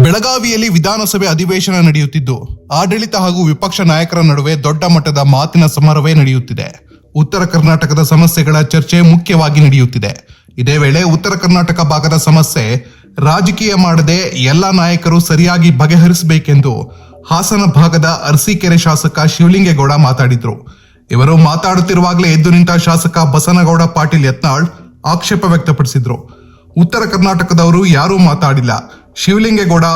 ಬೆಳಗಾವಿಯಲ್ಲಿ ವಿಧಾನಸಭೆ ಅಧಿವೇಶನ ನಡೆಯುತ್ತಿದ್ದು ಆಡಳಿತ ಹಾಗೂ ವಿಪಕ್ಷ ನಾಯಕರ ನಡುವೆ ದೊಡ್ಡ ಮಟ್ಟದ ಮಾತಿನ ಸಮರವೇ ನಡೆಯುತ್ತಿದೆ. ಉತ್ತರ ಕರ್ನಾಟಕದ ಸಮಸ್ಯೆಗಳ ಚರ್ಚೆ ಮುಖ್ಯವಾಗಿ ನಡೆಯುತ್ತಿದೆ. ಇದೇ ವೇಳೆ ಉತ್ತರ ಕರ್ನಾಟಕ ಭಾಗದ ಸಮಸ್ಯೆ ರಾಜಕೀಯ ಮಾಡದೆ ಎಲ್ಲ ನಾಯಕರು ಸರಿಯಾಗಿ ಬಗೆಹರಿಸಬೇಕೆಂದು ಹಾಸನ ಭಾಗದ ಅರಸೀಕೆರೆ ಶಾಸಕ ಶಿವಲಿಂಗೇಗೌಡ ಮಾತಾಡಿದ್ರು. ಇವರು ಮಾತಾಡುತ್ತಿರುವಾಗಲೇ ಎದ್ದು ನಿಂತ ಶಾಸಕ ಬಸನಗೌಡ ಪಾಟೀಲ್ ಯತ್ನಾಳ್ ಆಕ್ಷೇಪ ವ್ಯಕ್ತಪಡಿಸಿದ್ರು. ಉತ್ತರ ಕರ್ನಾಟಕದವರು ಯಾರೂ ಮಾತಾಡಿಲ್ಲ, ಶಿವಲಿಂಗೇಗೌಡ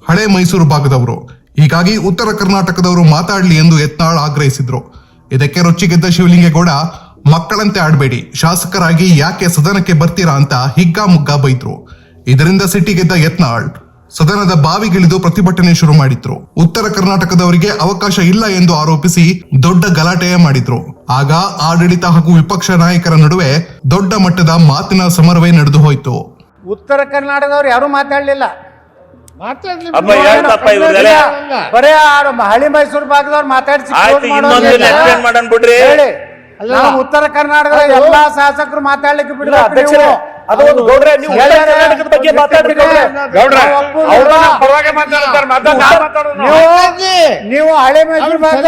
ಹಳೆ ಮೈಸೂರು ಭಾಗದವರು, ಹೀಗಾಗಿ ಉತ್ತರ ಕರ್ನಾಟಕದವರು ಮಾತಾಡಲಿ ಎಂದು ಯತ್ನಾಳ್ ಆಗ್ರಹಿಸಿದ್ರು. ಇದಕ್ಕೆ ರೊಚ್ಚಿಗೆದ್ದ ಶಿವಲಿಂಗೇಗೌಡ ಮಕ್ಕಳಂತೆ ಆಡಬೇಡಿ, ಶಾಸಕರಾಗಿ ಯಾಕೆ ಸದನಕ್ಕೆ ಬರ್ತೀರಾ ಅಂತ ಹಿಗ್ಗಾಮುಗ್ಗಾ ಬೈದ್ರು. ಇದರಿಂದ ಸಿಟ್ಟಿಗೆದ್ದ ಯತ್ನಾಳ್ ಸದನದ ಬಾವಿಗಿಳಿದು ಪ್ರತಿಭಟನೆ ಶುರು ಮಾಡಿದ್ರು. ಉತ್ತರ ಕರ್ನಾಟಕದವರಿಗೆ ಅವಕಾಶ ಇಲ್ಲ ಎಂದು ಆರೋಪಿಸಿ ದೊಡ್ಡ ಗಲಾಟೆಯ ಮಾಡಿದ್ರು. ಆಗ ಆಡಳಿತ ಹಾಗೂ ವಿಪಕ್ಷ ನಾಯಕರ ನಡುವೆ ದೊಡ್ಡ ಮಟ್ಟದ ಮಾತಿನ ಸಮರವೇ ನಡೆದು ಹೋಯಿತು. ಉತ್ತರ ಕರ್ನಾಟಕದವ್ರು ಯಾರು ಮಾತಾಡ್ಲಿಲ್ಲ. ಬರೇ ಹಳಿ ಮೈಸೂರು ಭಾಗದವ್ರು ಮಾತಾಡಿ ಉತ್ತರ ಕರ್ನಾಟಕದ ಎಲ್ಲಾ ಶಾಸಕರು ಮಾತಾಡ್ಲಿಕ್ಕೆ ಬಿಡಬೇಕು. ನೀವು ಹಳೆ ಮೈಸೂರು ಭಾಗದ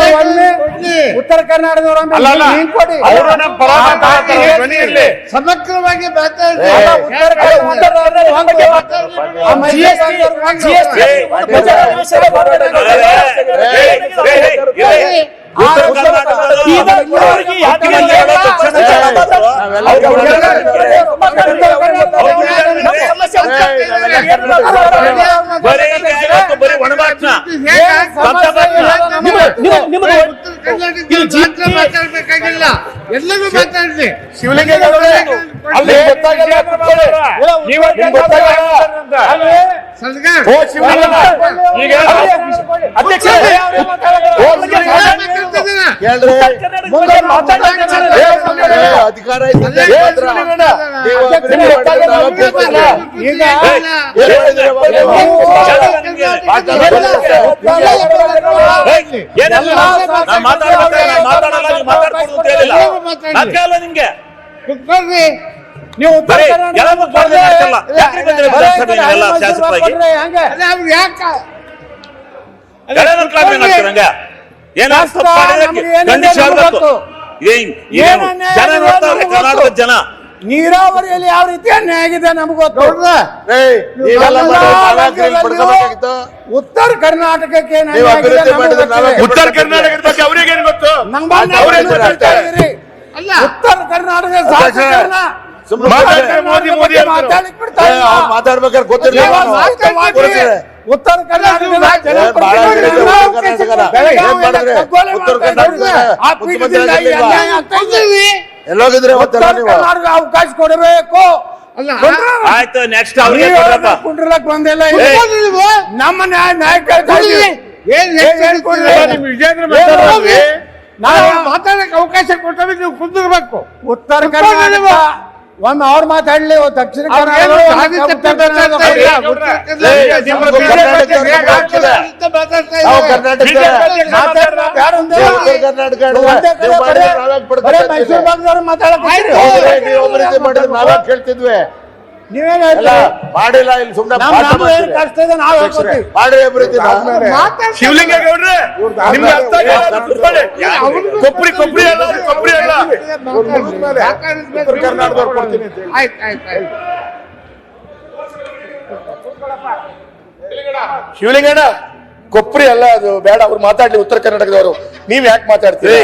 ಉತ್ತರ ಕರ್ನಾಟಕದವರು ಸಮಗ್ರವಾಗಿ ಮಾತಾಡ್ಬೇಕಾಗಿಲ್ಲ, ಎಲ್ಲರೂ ಮಾತಾಡ್ಲಿ. ಅಧಿಕಾರ ನಿಮ್ಗೆ ನೀವು ಜನ ನೀರಾವರಿಯಲ್ಲಿ ಯಾವ ರೀತಿ ಅನ್ಯಾಯ ಆಗಿದೆ ನಮ್ಗೆ ಗೊತ್ತು. ಉತ್ತರ ಕರ್ನಾಟಕಕ್ಕೆ ಉತ್ತರ ಕರ್ನಾಟಕದ ಬಗ್ಗೆ ಅವ್ರಿಗೆ ಏನ್ ಗೊತ್ತು? ಉತ್ತರ ಕರ್ನಾಟಕ ಶಾಸಕರನ್ನ ಮೋದಿ ಮಾತಾಡ್ಬೇಕಾದ್ರೆ ಗೊತ್ತಿರಲಿಲ್ಲ. ಉತ್ತರ ಕರ್ನಾಟಕದ ಎಲ್ಲೋಗಿದ್ರೆ ಅವಕಾಶ ಕೊಡಬೇಕು. ಆಯ್ತು, ನೆಕ್ಸ್ಟ್ ಕುಂಡ್ರಲಕ್ ಬಂದಿಲ್ಲ. ನಮ್ಮ ನಾಯಕ ಮಾತಾಡಕ್ಕೆ ಅವಕಾಶ ಕೊಟ್ಟರೆ ನೀವು ಕುಂದಿರ್ಬೇಕು. ಉತ್ತರ ಕರ್ನಾಟಕ ಒಮ್ಮೆ ಅವ್ರು ಮಾತಾಡ್ಲಿ, ದಕ್ಷಿಣ ಮೈಸೂರು ಭಾಗದವ್ರು ಮಾತಾಡಕ್ಕೆ ನಾವೇ ಕೇಳ್ತಿದ್ವಿ. ನೀವೇನ ಮಾಡಿಲ್ಲ, ಇಲ್ಲಿ ಸುಮ್ಮನೆ ಕಷ್ಟ ಇದೆ ನಾವು ಹೇಳ್ಕೊತೀವಿ. ಮಾಡಿ ಅಭಿವೃದ್ಧಿ ಶಿವಲಿಂಗೇಗೌಡ್ರೆ ನಿಮ್ಗೆ ಅರ್ಥ ಕೊಬ್ಬರಿ ಕೊಬ್ಬರಿ ಅಲ್ಲ, ಕೊಬ್ಬರಿ ಅಲ್ಲ. ಕರ್ನಾಟಕದವ್ರು ಕೊಡ್ತೀನಿ. ಶಿವಲಿಂಗಣ್ಣ ಕೊಬ್ಬರಿ ಅಲ್ಲ, ಅದು ಬೇಡ, ಅವ್ರು ಮಾತಾಡ್ಲಿ. ಉತ್ತರ ಕರ್ನಾಟಕದವರು ನೀವ್ ಯಾಕೆ ಮಾತಾಡ್ತೀರಿ?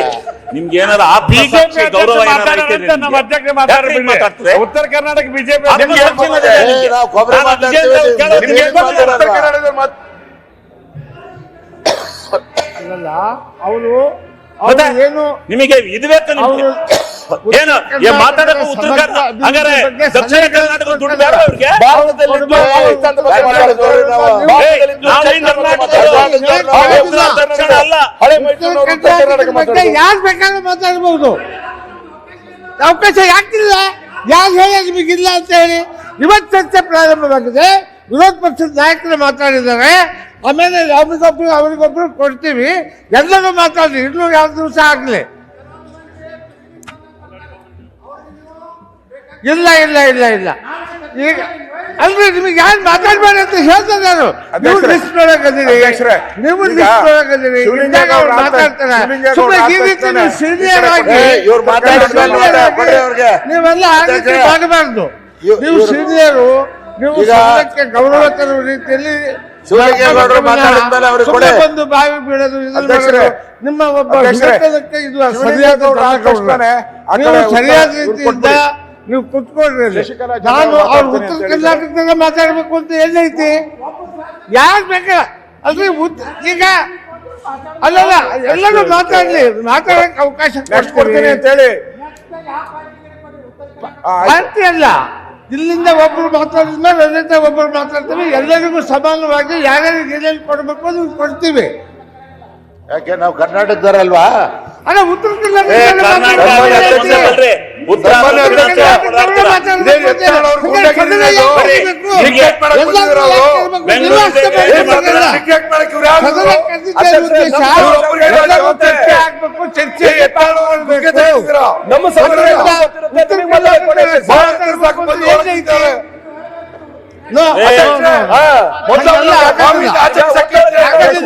ನಿಮ್ಗೆ ಏನಾರ ಗೌರವ ಉತ್ತರ ಕರ್ನಾಟಕ ಬಿಜೆಪಿ ಅವರು ಏನು ನಿಮಗೆ ಇದು ಬೇಕು? ಏನು ಮಾತಾಡಕ್ಕೆ ಉತ್ತರ ಹಂಗಾರೆ ದಕ್ಷಿಣ ಕರ್ನಾಟಕ ದುಡ್ಡು ಬೇಡ ಅವ್ರಿಗೆ? ಯಾರು ಬೇಕಾದ್ರೆ ಮಾತಾಡ್ಬಹುದು. ಅವಕಾಶ ಯಾಕಿಲ್ಲ? ಯಾರು ಹೇಳೋದು ನಿಮಗಿಲ್ಲ ಅಂತ ಹೇಳಿ ಇವತ್ತು ಚರ್ಚೆ ಪ್ರಾರಂಭವಾಗಿದೆ. ವಿರೋಧ ಪಕ್ಷದ ನಾಯಕರು ಮಾತಾಡಿದ್ದಾರೆ. ಆಮೇಲೆ ಅವ್ರಿಗೊಬ್ರು ಕೊಡ್ತೀವಿ. ಎಲ್ಲರೂ ಮಾತಾಡಿ, ಇನ್ನೂ ಯಾವ ದಿವಸ ಆಗ್ಲಿ. ಇಲ್ಲ ಇಲ್ಲ ಇಲ್ಲ ಇಲ್ಲ ಈಗ ಅಲ್ರಿ ನಿಮಗೆ ಯಾರು ಮಾತಾಡ್ಬೇಡಿ ಅಂತ ಹೇಳ್ತಾರೆ ನಾನು. ನೀವು ಲಿಸ್ಟ್ ಒಳಗದಿರಿ, ನೀವು ಲಿಸ್ಟ್ ಒಳಗದಿರಿ, ಇದ್ದಾಗ ಅವ್ರು ಮಾತಾಡ್ತಾರೆ. ಸುಮ್ಮನೆ ಈ ರೀತಿ ನೀವು ಸೀನಿಯರ್ ಆಗಿ ನೀವೆಲ್ಲ ಆ ರೀತಿ ಮಾಡಬಾರ್ದು. ನೀವು ಸೀನಿಯರು, ನೀವು ಸಮಾಜಕ್ಕೆ ಗೌರವ ತರುವ ರೀತಿಯಲ್ಲಿ ಬಂದು ಬಾವಿ ಬೀಳೋದು ನಿಮ್ಮ ಒಬ್ಬ ಹಿಡಿತಕ್ಕೆ ಇದು ಸರಿಯಾದ ನೀವು ಸರಿಯಾದ ರೀತಿಯಿಂದ ನೀವು ಕುತ್ಕೊಳ್ರಿ. ನಾನು ಅವ್ರು ಉತ್ತರ ಕರ್ನಾಟಕದಾಗ ಮಾತಾಡ್ಬೇಕು ಅಂತ ಎಲ್ಲೈತಿ? ಯಾರು ಬೇಕಲ್ಲ ಅಲ್ರಿ ಈಗ ಅಲ್ಲಲ್ಲ ಎಲ್ಲರೂ ಮಾತಾಡ್ಲಿ, ಮಾತಾಡಕ್ಕೆ ಅವಕಾಶ ಕೊಡ್ತೀನಿ ಅಂತ ಹೇಳಿ ಅಲ್ಲ. ಇಲ್ಲಿಂದ ಒಬ್ಬರು ಮಾತಾಡಿದ್ಮೇಲೆ ಅಲ್ಲಿಂದ ಒಬ್ಬರು ಮಾತಾಡ್ತೀವಿ. ಎಲ್ಲರಿಗೂ ಸಮಾನವಾಗಿ ಯಾರ್ಯಾರಿಗೆ ಏನೇನು ಕೊಡ್ಬೇಕು ಅದನ್ನು ಕೊಡ್ತೀವಿ. ಯಾಕೆ ನಾವು ಕರ್ನಾಟಕದವರಲ್ವಾ? ಅಲ್ಲ ಉತ್ತರ ಚರ್ಚೆ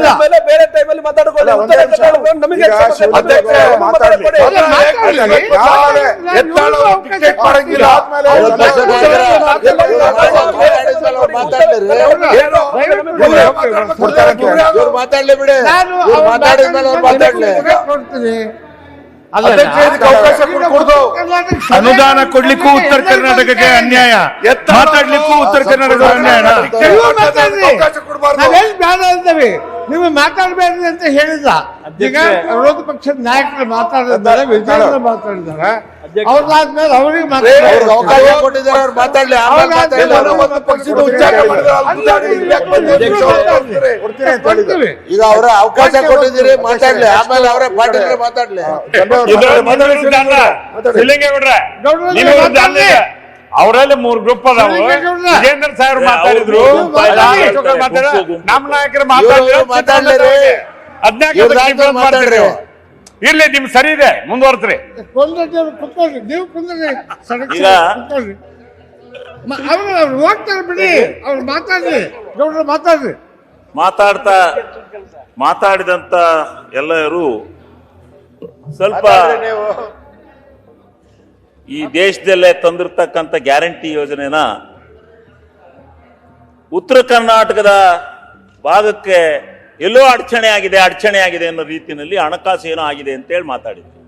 ನಮ್ಮ ಬೇರೆ ಟೈಮಲ್ಲಿ ಮಾತಾಡ್ಕೊಳ್ಳಿ. ಮಾತಾಡ್ಲಿ ಬಿಡಿ, ಮಾತಾಡಿದ್ಮೇಲೆ ಅವ್ರು ಮಾತಾಡ್ಲಿ. ಅನುದಾನ ಕೊಡ್ಲಿಕ್ಕೂ ಉತ್ತರ ಕರ್ನಾಟಕಕ್ಕೆ ಅನ್ಯಾಯ, ಮಾತಾಡ್ಲಿಕ್ಕೂ ಉತ್ತರ ಕರ್ನಾಟಕ ಅನ್ಯಾಯ. ನಾವೇನ್ ಬೇಡ ಅಂತೇವೆ, ನೀವು ಮಾತಾಡ್ಬೇಡ್ರಿ ಅಂತ ಹೇಳಿಲ್ಲ. ಈಗ ವಿರೋಧ ಪಕ್ಷದ ನಾಯಕರು ಮಾತಾಡಿದ್ದಾರೆ, ವಿಜಯೇಂದ್ರ ಮಾತಾಡಿದ್ದಾರೆ, ಅವ್ರದಾದ್ಮೇಲೆ ಅವ್ರಿಗೆ ಅವಕಾಶ ಕೊಟ್ಟಿದ್ದಾರೆ, ಅವ್ರು ಮಾತಾಡ್ಲಿ. ಈಗ ಅವರ ಅವಕಾಶ ಕೊಟ್ಟಿದ್ದೀರಿ, ಮಾತಾಡ್ಲಿ. ಆಮೇಲೆ ಅವರೇ ಪಾಟೀಲ್ ಮಾತಾಡ್ಲಿ. ಅವರಲ್ಲಿ 3 ಗ್ರೂಪ್ ಅದಾವ. ವಿಜೇಂದ್ರ ಸಾಹೇಬ್ ಮಾತಾಡಿದ್ರು, ನಮ್ಮ ನಾಯಕರು ಮಾತಾಡಿದ್ರು. ಮಾತಾಡ್ರಿ, ಇರ್ಲಿ ನಿಮ್ ಸರಿ ಇದೆ, ಮುಂದುವರ್ಸ್ರಿ. ಕುತ್ಕೊಳ್ರಿ, ನೀವು ಕುಂದ್ರಿ, ಕುತ್ಕೊಳ್ರಿ. ಅವ್ರು ಹೋಗ್ತಾರೆ ಬಿಡಿ, ಅವ್ರು ಮಾತಾಡ್ರಿ, ಗೌಡ್ರು ಮಾತಾಡ್ರಿ. ಮಾತಾಡಿದಂತ ಎಲ್ಲರೂ ಸ್ವಲ್ಪ ಈ ದೇಶದಲ್ಲೇ ತಂದಿರ್ತಕ್ಕಂಥ ಗ್ಯಾರಂಟಿ ಯೋಜನೆನ ಉತ್ತರ ಕರ್ನಾಟಕದ ಭಾಗಕ್ಕೆ ಎಲ್ಲೋ ಅಡಚಣೆ ಆಗಿದೆ ಅನ್ನೋ ರೀತಿಯಲ್ಲಿ ಹಣಕಾಸು ಏನೋ ಆಗಿದೆ ಅಂತೇಳಿ ಮಾತಾಡಿದ್ರು.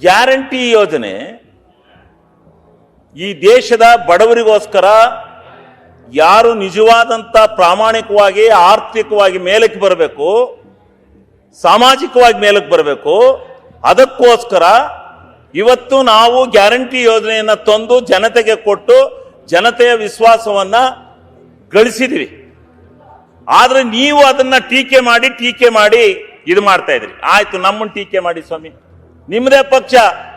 ಗ್ಯಾರಂಟಿ ಯೋಜನೆ ಈ ದೇಶದ ಬಡವರಿಗೋಸ್ಕರ, ಯಾರು ನಿಜವಾದಂತ ಪ್ರಾಮಾಣಿಕವಾಗಿ ಆರ್ಥಿಕವಾಗಿ ಮೇಲಕ್ಕೆ ಬರಬೇಕು, ಸಾಮಾಜಿಕವಾಗಿ ಮೇಲಕ್ಕೆ ಬರಬೇಕು, ಅದಕ್ಕೋಸ್ಕರ ಇವತ್ತು ನಾವು ಗ್ಯಾರಂಟಿ ಯೋಜನೆಯನ್ನ ತಂದು ಜನತೆಗೆ ಕೊಟ್ಟು ಜನತೆಯ ವಿಶ್ವಾಸವನ್ನ ಗಳಿಸಿದ್ವಿ. ಆದ್ರೆ ನೀವು ಅದನ್ನ ಟೀಕೆ ಮಾಡಿ ಇದು ಮಾಡ್ತಾ ಇದ್ರಿ. ಆಯ್ತು, ನಮ್ಮನ್ನು ಟೀಕೆ ಮಾಡಿ ಸ್ವಾಮಿ, ನಿಮ್ಮದೇ ಪಕ್ಷ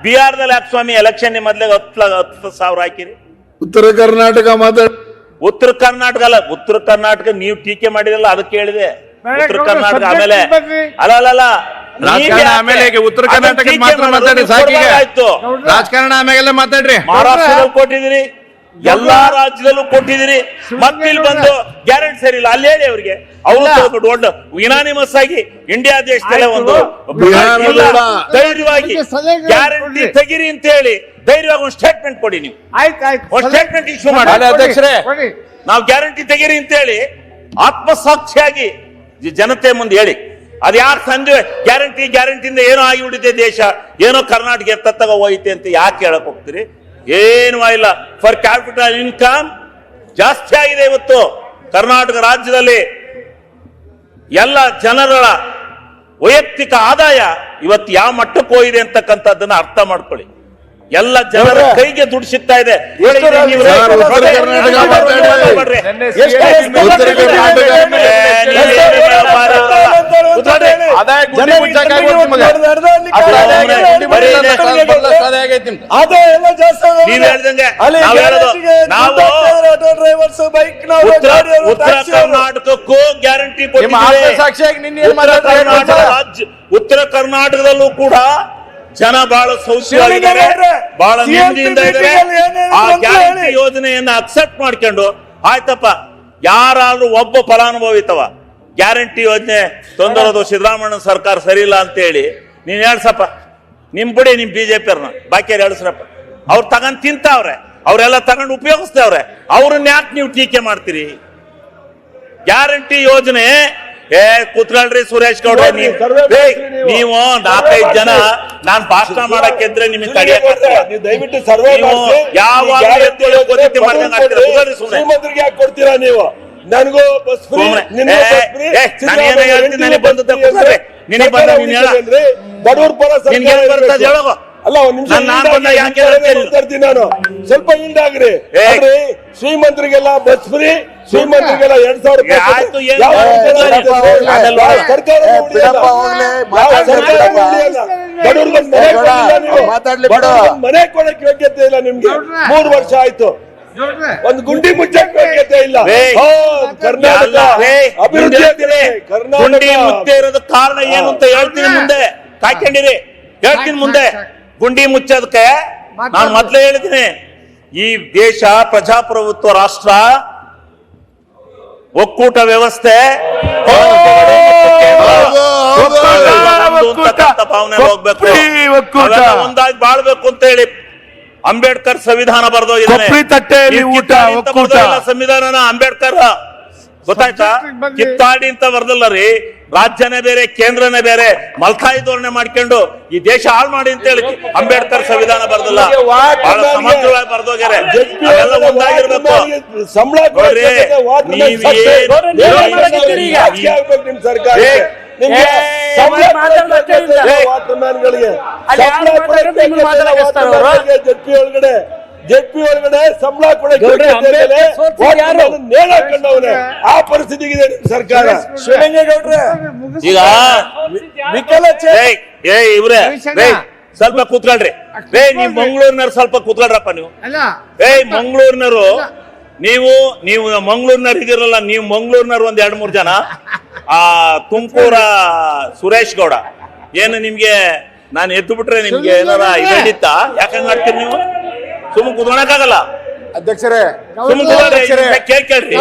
ಬಿಹಾರದಲ್ಲಿ ಯಾಕೆ ಸ್ವಾಮಿ ಎಲೆಕ್ಷನ್ ಮೊದಲೇ 10,000 ಹಾಕಿರಿ? ಉತ್ತರ ಕರ್ನಾಟಕ ಉತ್ತರ ಕರ್ನಾಟಕ ಅಲ್ಲ, ಉತ್ತರ ಕರ್ನಾಟಕ ನೀವು ಟೀಕೆ ಮಾಡಿರಲ್ಲ, ಅದಕ್ಕೆ ಹೇಳಿದೆ. ಉತ್ತರ ಕರ್ನಾಟಕ ಆಮೇಲೆ ಅಲ್ಲ ರಾಜಕಾರಣ ಆಮೇಲೆ ಉತ್ತರ ಕರ್ನಾಟಕ ಮಾತ್ರ ಮಾತಾಡಿ ಸಾಕಿಗೆ. ರಾಜಕಾರಣ ಆಮೇಲೆ ಮಾತಾಡ್ರಿ. ಮಹಾರಾಷ್ಟ್ರದಲ್ಲಿ ಕೊಟ್ಟಿದ್ದೀರಿ, ಎಲ್ಲಾ ರಾಜ್ಯದಲ್ಲೂ ಕೊಟ್ಟಿದ್ದೀರಿ, ಮತ್ತಿಲ್ಲಿ ಬಂದು ಗ್ಯಾರಂಟಿ ಸರಿ ಇಲ್ಲ ಅಲ್ಲಿ ಹೇಳಿ ಅವ್ರಿಗೆ. ಅವರು ದೊಡ್ಡ ಯುನಾನಿಮಸ್ ಆಗಿ ಇಂಡಿಯಾ ದೇಶದಲ್ಲೇ ಒಂದು ಧೈರ್ಯವಾಗಿ ಗ್ಯಾರಂಟಿ ತೆಗಿರಿ ಅಂತ ಹೇಳಿ ಧೈರ್ಯವಾಗಿ ಒಂದು ಸ್ಟೇಟ್ಮೆಂಟ್ ಕೊಡಿ. ನೀವು ಒಂದು ಸ್ಟೇಟ್ಮೆಂಟ್ ಇಶ್ಯೂ ಮಾಡಿ ಅಧ್ಯಕ್ಷರೇ, ನಾವು ಗ್ಯಾರಂಟಿ ತೆಗಿರಿ ಅಂತ ಹೇಳಿ ಆತ್ಮಸಾಕ್ಷಿಯಾಗಿ ಜನತೆ ಮುಂದೆ ಹೇಳಿ. ಅದು ಯಾರು ಸಂಜೆ ಗ್ಯಾರಂಟಿಯಿಂದ ಏನೋ ಆಗಿಬಿಟ್ಟಿದೆ ದೇಶ, ಏನೋ ಕರ್ನಾಟಕ ಎತ್ತ ಹೋಯ್ತೆ ಅಂತ ಯಾಕೆ ಹೇಳಕ್ ಹೋಗ್ತೀರಿ? ಏನು ಇಲ್ಲ. ಫರ್ ಕ್ಯಾಪಿಟಲ್ ಇನ್ಕಮ್ ಜಾಸ್ತಿ ಆಗಿದೆ ಇವತ್ತು ಕರ್ನಾಟಕ ರಾಜ್ಯದಲ್ಲಿ. ಎಲ್ಲ ಜನರ ವೈಯಕ್ತಿಕ ಆದಾಯ ಇವತ್ತು ಯಾವ ಮಟ್ಟಕ್ಕೆ ಹೋಗಿದೆ ಅಂತಕ್ಕಂಥದ್ದನ್ನ ಅರ್ಥ ಮಾಡ್ಕೊಳ್ಳಿ. ಎಲ್ಲ ಜನರ ಕೈಗೆ ದುಡ್ಡು ಸಿಗ್ತಾ ಇದೆ. ಉತ್ತರ ಕರ್ನಾಟಕಕ್ಕೂ ಗ್ಯಾರಂಟಿ ಕೊಟ್ಟಿದ್ದೀವಿ. ಉತ್ತರ ಕರ್ನಾಟಕದಲ್ಲೂ ಕೂಡ ಜನ ಬಹಳ ಸೌಖ್ಯವಾಗಿದ್ದಾರೆ, ಬಹಳ ನೆಮ್ಮದಿಯಿಂದ ಇದ್ದಾರೆ. ಆ ಗ್ಯಾರಂಟಿ ಯೋಜನೆಯನ್ನ ಅಕ್ಸೆಪ್ಟ್ ಮಾಡ್ಕೊಂಡು ಆಯ್ತಪ್ಪ, ಯಾರಾದ್ರೂ ಒಬ್ಬ ಫಲಾನುಭವಿತವ ಗ್ಯಾರಂಟಿ ಯೋಜನೆ ತೊಂದರದು ಸಿದ್ದರಾಮಯ್ಯ ಸರ್ಕಾರ ಸರಿ ಇಲ್ಲ ಅಂತ ಹೇಳಿ ನೀನ್ ಹೇಳ್ಸಪ್ಪ, ನಿಮ್ ಬಿಡಿ ನಿಮ್ ಬಿಜೆಪಿಯವ್ರನ್ನ ಬಾಕಿಯವ್ರು ಹೇಳ್ಸ್ರಪ್ಪ. ಅವ್ರು ತಗೊಂಡ್ ತಿಂತಾವ್ರೆ, ಅವರೆಲ್ಲ ತಗೊಂಡು ಉಪಯೋಗಿಸ್ತವ್ರೆ, ಅವ್ರನ್ನ ಯಾಕೆ ನೀವು ಟೀಕೆ ಮಾಡ್ತೀರಿ? ಗ್ಯಾರಂಟಿ ಯೋಜನೆ ಕೂತ್ಕೊಳ್ರಿ ಸುರೇಶ್ ಗೌಡ್ರೆ, ನೀವು 4-5 ಜನ ನಾನ್ ಭಾಷಣ ಮಾಡಕ್ಕಿದ್ರೆ ನಿಮಗೆ ತಡೆಯಕ್ಕೆ ದಯವಿಟ್ಟು ಸರ್ವೆ ಯಾವಾಗ ಶ್ರೀಮಂತರಿಗೆ ಯಾಕೆ ಕೊಡ್ತೀರಾ ನೀವು? ನನಗೂ ಬಸ್ ಫ್ರೀ, ಬಡವ್ರ ಪರ ಅಲ್ಲ, ಒಂದ್ ನಿಮಿಷ ನಾನು ಸ್ವಲ್ಪ ಹಿಂದಾಗ್ರಿ. ಶ್ರೀಮಂತರಿಗೆಲ್ಲ ಬಸ್ ಫ್ರೀ, ಶ್ರೀಮಂತರಿಗೆಲ್ಲ 2000 ಮನೆ ಕೊಡಕ್ಕೆ ಯೋಗ್ಯತೆ ಇಲ್ಲ ನಿಮ್ಗೆ. 3 ವರ್ಷ ಆಯ್ತು, ಒಂದು ಗುಂಡಿ ಮುಚ್ಚಕ್ಕೆ ಯೋಗ್ಯತೆ ಇಲ್ಲ. ಕರ್ನಾಟಕ ಅಭಿವೃದ್ಧಿ ಗುಂಡಿ ಮುಚ್ಚೆ ಇರೋದಕ್ಕೆ ಕಾರಣ ಏನು ಅಂತ ಹೇಳ್ತೀನಿ, ಮುಂದೆ ಕಾಯ್ಕೊಂಡಿರಿ, ಹೇಳ್ತೀನಿ ಮುಂದೆ. ಗುಂಡಿ ಮುಚ್ಚೋದಕ್ಕೆ ನಾನು ಮೊದಲೇ ಹೇಳಿದ್ದೀನಿ, ಈ ದೇಶ ಪ್ರಜಾಪ್ರಭುತ್ವ ರಾಷ್ಟ್ರ, ಒಕ್ಕೂಟ ವ್ಯವಸ್ಥೆ, ಭಾವನೆ ಹೋಗ್ಬೇಕು, ಒಂದಾಗಿ ಬಾಳ್ಬೇಕು ಅಂತ ಹೇಳಿ ಅಂಬೇಡ್ಕರ್ ಸಂವಿಧಾನ ಬರೆದೋಗಿದ್ದಾನೆ. ಸಂವಿಧಾನ ಅಂಬೇಡ್ಕರ್ ಗೊತ್ತಾಯ್ತಾ? ಕಿತ್ತಾಡಿ ಅಂತ ಬರ್ದಲ್ಲ ರೀ, ರಾಜ್ಯನೇ ಬೇರೆ ಕೇಂದ್ರನೇ ಬೇರೆ ಮಲ್ಕಾಯಿ ಧೋರಣೆ ಮಾಡ್ಕೊಂಡು ಈ ದೇಶ ಹಾಳು ಮಾಡಿ ಅಂತ ಹೇಳಿ ಅಂಬೇಡ್ಕರ್ ಸಂವಿಧಾನ ಬರ್ದಲ್ಲ, ಬಹಳ ಸಮಗ್ರವಾಗಿ ಬರ್ದೋಗ್ಯಾರೆ. ಅವೆಲ್ಲ ಒಂದಾಗಿರ್ಬೇಕು. ಜೆಪಿ ಒಳಗಡೆ ಸಂಬಳ ಕೊಡಕ್ಕೆ ಆ ಪರಿಸ್ಥಿತಿಗೆ ನಿಮ್ ಸರ್ಕಾರ. ಈಗ ಇವ್ರೆ ಸ್ವಲ್ಪ ಕೂತ್ಕೊಳ್ರಿ ನೀವು ಮಂಗಳೂರಿನವ್ರು, ಸ್ವಲ್ಪ ಕೂತ್ಕೊಳ್ರಪ್ಪ ನೀವು. ಮಂಗಳೂರಿನವರು ನೀವು ಮಂಗಳೂರಿನವ್ರು ಇದಿರಲ್ಲ, ನೀವು ಮಂಗಳೂರಿನವ್ರು ಒಂದ್ 2-3 ಜನ. ಆ ತುಮಕೂರ ಸುರೇಶ್ ಗೌಡ ಏನು ನಿಮ್ಗೆ ನಾನು ಎದ್ದು ಬಿಟ್ರೆ ನಿಮ್ಗೆ ಏನಾರ ಇದಿತ್ತ? ಯಾಕಂಗ್ ಮಾಡ್ತೀರಿ ನೀವು? ಸುಮ್ಮನೆ ಕುತ್ಕೊಳಕ್ಕಾಗಲ್ಲ ಅಧ್ಯಕ್ಷರೇ, ಸುಮ್ಮನೆ ಕೇಳ್ರಿ.